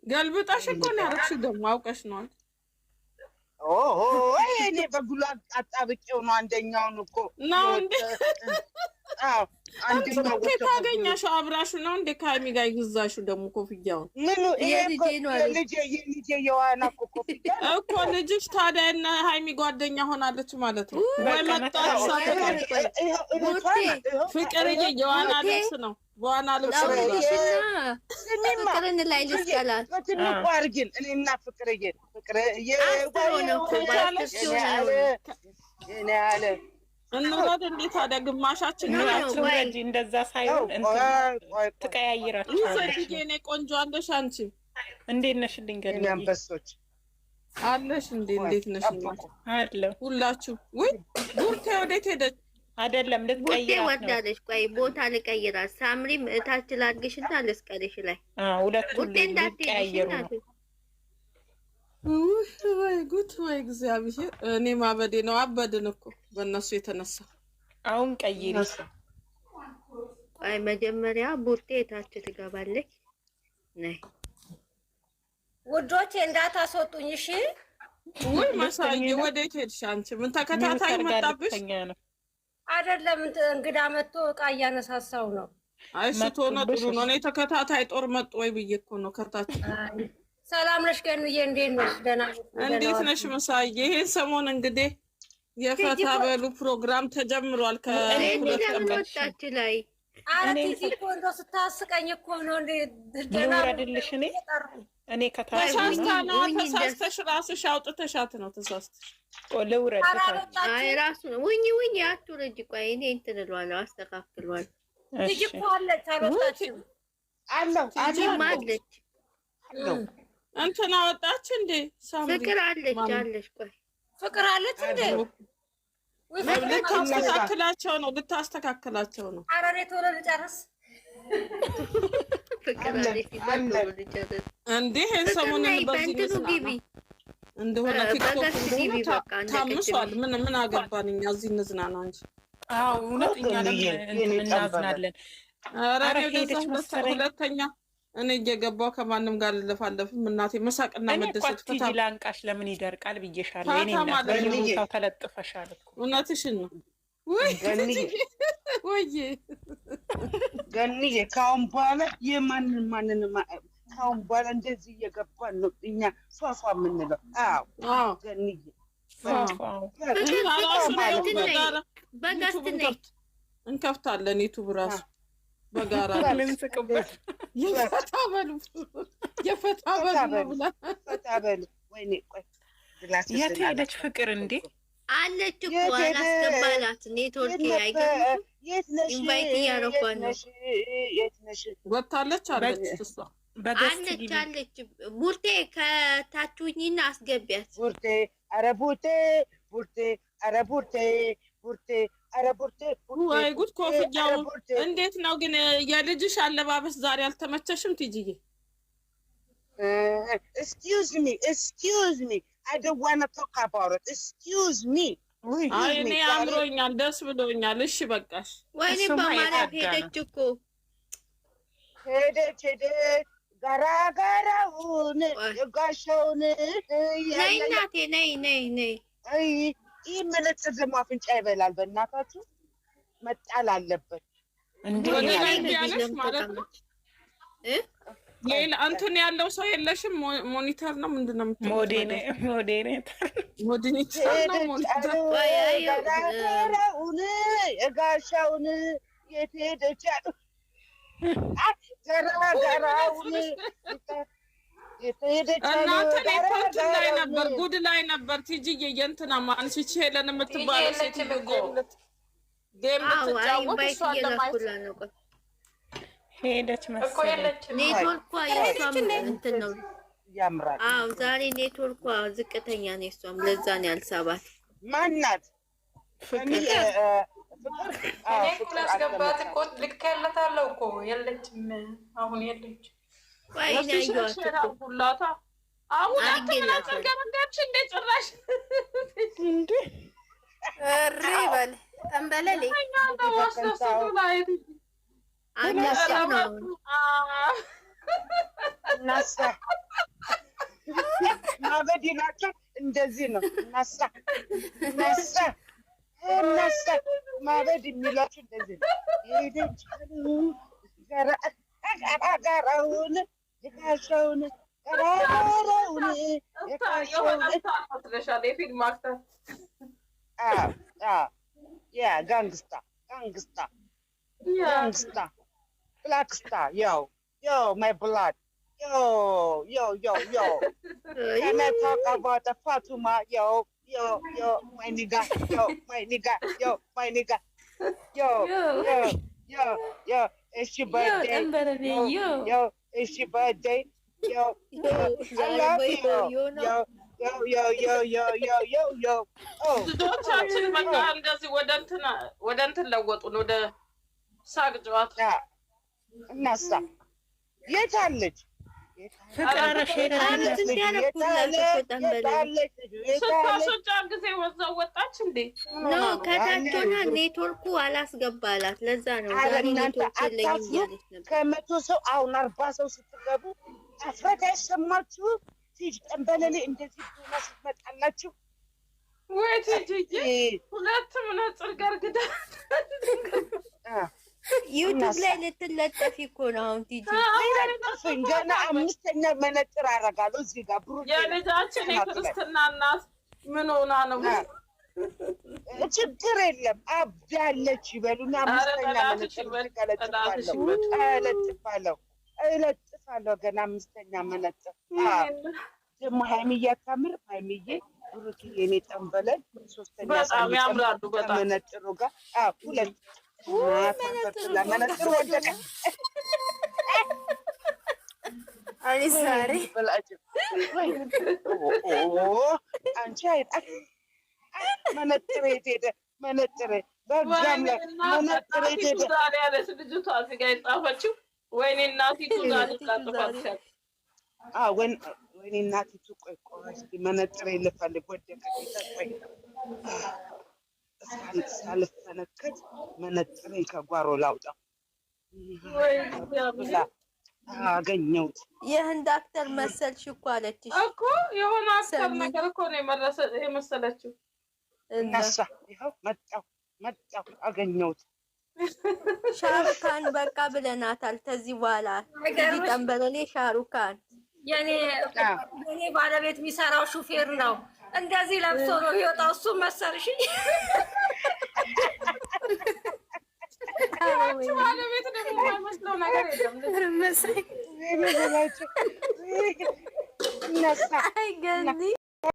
ገልብጣሽ እኮ ነው ያደረግሽው ደግሞ አውቀሽ ነው ኦሆ እኔ በጉላ አጣብቄው ነው አንደኛውን እኮ ነው እንዴ አንደኛው ታገኛሽው አብራሹ ነው እንዴ ካሚ ጋር ይግዛሽው ደግሞ ኮፍያውን ምን የልጄ የዋና ኮፍያ እኮ ልጅሽ ታዲያ እና ሃይሚ ጓደኛ ሆናለች ማለት ነው ወይ መጣች ፍቅርዬ የዋና ልብስ ነው በዋና ልብስ ፍቅርን ላይ ልስቀላት ትልቁ አርግን እኔና ፍቅርዬ እኔ አለ እንራድ እንዴት ታዲያ ግማሻችን እንጂ እንደዛ ሳይሆን ትቀያይራችሁ እኔ ቆንጆ አለሽ አንቺ እንዴት ነሽ ድንገት አንበሶች አለሽ እንዴት ነሽ አለ ሁላችሁ ወይ ቡርቴ ወዴት ሄደች አይደለም ልትቀይራት ነው ወዳለሽ ቆይ ቦታ ልቀይራት ሳምሪም እታች ላድርግሽና ልስቀልሽ ላይ ሁለቱም ልትቀያይሩ ነው ወይ ጉድ ወይ እግዚአብሔር እኔ ማበዴ ነው አበድን እኮ በእነሱ የተነሳ አሁን ቀይሪ ቆይ መጀመሪያ ቡርቴ እታች ትገባለች ነይ ውዶቼ እንዳታስወጡኝ እሺ ወይ ማሳዬ ወዴት ሄድሽ አንቺ ምን ተከታታይ መጣብሽ አይደለም እንግዳ መጥቶ ዕቃ እያነሳሳው ነው አይስቶ ነው ጥሩ ነው እኔ ተከታታይ ጦር መጥ ወይ ብዬ እኮ ነው ከታች ሰላም ነሽ ገኑዬ እንዴት ነሽ ደህና እንዴት ነሽ መሳዬ ይሄን ሰሞን እንግዲህ የፈታ በሉ ፕሮግራም ተጀምሯል ከሁለት ወጣች ላይ አረቲ እኮ እንደው ስታስቀኝ እኮ ነው እንዴ ደህና አይደልሽ እኔ ከታች ነው ተሳስተሽ ራስሽ አውጥተሻት ነው ተሳስተሽ ለውረድ አይ ራሱ ነው ወኝ አትወረጂ ቆይ እኔ እንትን እለዋለሁ አስተካክለዋለሁ ልጅ እኮ አለች አልወጣችም አለው ማለች እንትና ወጣች እንዴ ሳምሪ ፍቅር አለች ቆይ ፍቅር አለች እንዴ ልታስተካክላቸው ነው ኧረ እኔ ቶሎ ልጨርስ ፍቅር አለች እንዴ ሰሞኑን በዚህ እንደሆነ ቲክቶክ ታምሷል ምን አገባን እኛ እዚህ እንዝናና እንጂ አዎ እውነተኛ እናዝናለን ኧረ ሁለተኛ እኔ እየገባሁ ከማንም ጋር ልለፋለፍም እናቴ መሳቅና መደሰት ፈታ ላንቃሽ ለምን ይደርቃል ብዬሻለሁ እኔ እናቴ ተለጥፈሻል እኮ እውነትሽን ነው ወይ ገንዬ ካሁን በኋላ የማንንም ካሁን በኋላ እንደዚህ እየገባን ነው እኛ ፏፏ የምንለው አዎ ገንዬ እንከፍታለን ዩቱብ ራሱ በጋራ ልንስቅበት የፈታ በሉ ወይኔ ቆይ የት ሄደች ፍቅር እንዴ አለች እኮ አላስገባላት ኔትወርክ አይገርም ኢንቫይት እያረኳት ነው ወጣለች አለች እሷ አለች ቡርቴ ከታችሁኝና አስገቢያት ቡርቴ ኧረ ቡርቴ ኧረ ቡርቴ ኧረ ቡርቴ ወይ ጉድ ኮፍያው እንዴት ነው ግን የልጅሽ አለባበስ ዛሬ አልተመቸሽም ትጂዬ excuse me I don't want to talk about it excuse me አይ እኔ አምሮኛል ደስ ብሎኛል እሺ በቃሽ ወይኔ በማለት ሄደች እኮ ሄደች ጋራጋራውን ጋሻውን ነይ እናቴ ነይ አይ ይህ መነጽር ደግሞ አፍንጫ ይበላል በእናታችሁ መጣል አለበት እንዴ ያለሽ ማለት ነው ሌላ እንትን ያለው ሰው የለሽም ሞኒተር ነው ምንድነው ሞዴሬተር ነው ሞኒተር ጋራጋራውን ጋሻውን የት ሄደች ጋራጋራውን እናንተ ላይ ነበር ጉድ ላይ ነበር ቲጂዬ የእንትና ማንሲቼ ሄለን የምትባለው ሴት ጌም ልትጫወት እሷን ለማየት ሄደች መሰለኝ ኔትወርኳ የሷም እንትን ነው ያምራል አዎ ዛሬ ኔትወርኳ ዝቅተኛ ነው እሷም ለዛ ነው ያልሳባት ማናት ፍቅር እኔ ክላስ ገባት እኮ ልኬላታለሁ እኮ የለችም አሁን የለች ሁላታ አሁን አትገባሽ እንደ ጭራሽ እንዴ እሪ በል ተንበለሌ እናሳ ማበድ ይላቸው እንደዚህ ነው። እናሳ እናሳ እናሳ ማበድ የሚላቸው እንደዚህ ነው። ሄደቻሉ ጋራውን የካሸውን ጋራውን የካሸውን የፊልም አክተር ጋንግስታ Black Star, yo, my blood, yo. Can I talk about the Fatuma, yo, my nigga, my nigga, it's your birthday, yo, it's your birthday, yo, I love you, yo. Oh, ልጆቻችን በቃ እንደዚህ ወደ እንትን ለወጡ ነው ወደ ሳቅ ጨዋታ። እናሳ የት አለች? ስታስወጫ ጊዜ ወዛው ወጣች እንዴ? ኖ ከታች ሆና ኔትወርኩ አላስገባላት። ለዛ ነው ዛሬ ኔትወርክ የለኝም ያለች ነበር። ከመቶ ሰው አሁን 40 ሰው ስትገቡ አፍረት አይሰማችሁ? ትጅ ጠንበለሌ እንደዚህ ሆና ስትመጣላችሁ ወይ ትጅ ሁለት መነጽር ገርግዳ ዩቲዩብ ላይ ልትለጠፊ እኮ ነው አሁን ቲጂ። አይለጥፍኝ ገና 5ኛ መነጽር አደርጋለሁ እዚህ ጋር ብሩ የልጃችን የክርስትና እናት ምን ሆና ነው? ችግር የለም አብዳለች ይበሉና 5ኛ መነጽር እለጥፋለሁ ገና 5ኛ መነጽር። ደግሞ ሀይሚዬ አታምር? ሀይሚዬ ብሩክ የኔ ጠንበለን 3ኛ በጣም ያምራሉ። በጣም መነጽሩ ጋር ሁለት መነጽር ወደቀ። ዛሬ አንቺ መነጽር የት ሄደ? መነጽር በዛም ላይ መነጽር የት ሄደ? ዛሬ ያለች ልጅቷ እዚህ ጋር የጻፈችው ወይኔ እናቲቱ ዛሬ ላጥፋት። ወይኔ እናቲቱ ቆይ እስኪ መነጽር ልፈልግ ወደቀ። ቆይ ሳልፈነከት መነጽሬ ከጓሮ ላውጣው አገኘሁት። የህንድ አክተር መሰልሽ እኮ አለችሽ እኮ የሆነ አክተር ነገር እኮ ነው የመሰለችው። እናሳ ይኸው መጣሁ አገኘሁት። ሻሩካን በቃ ብለናታል። ከዚህ በኋላ እዚህ ጠንበለሌ ሻሩካን የኔ ባለቤት የሚሰራው ሹፌር ነው። እንደዚህ ለብሶ ነው የሚወጣው። እሱ መሰልሽ ባለቤት ደግሞ የማይመስለው ነገር የለም። እናሳ አይ ገኒ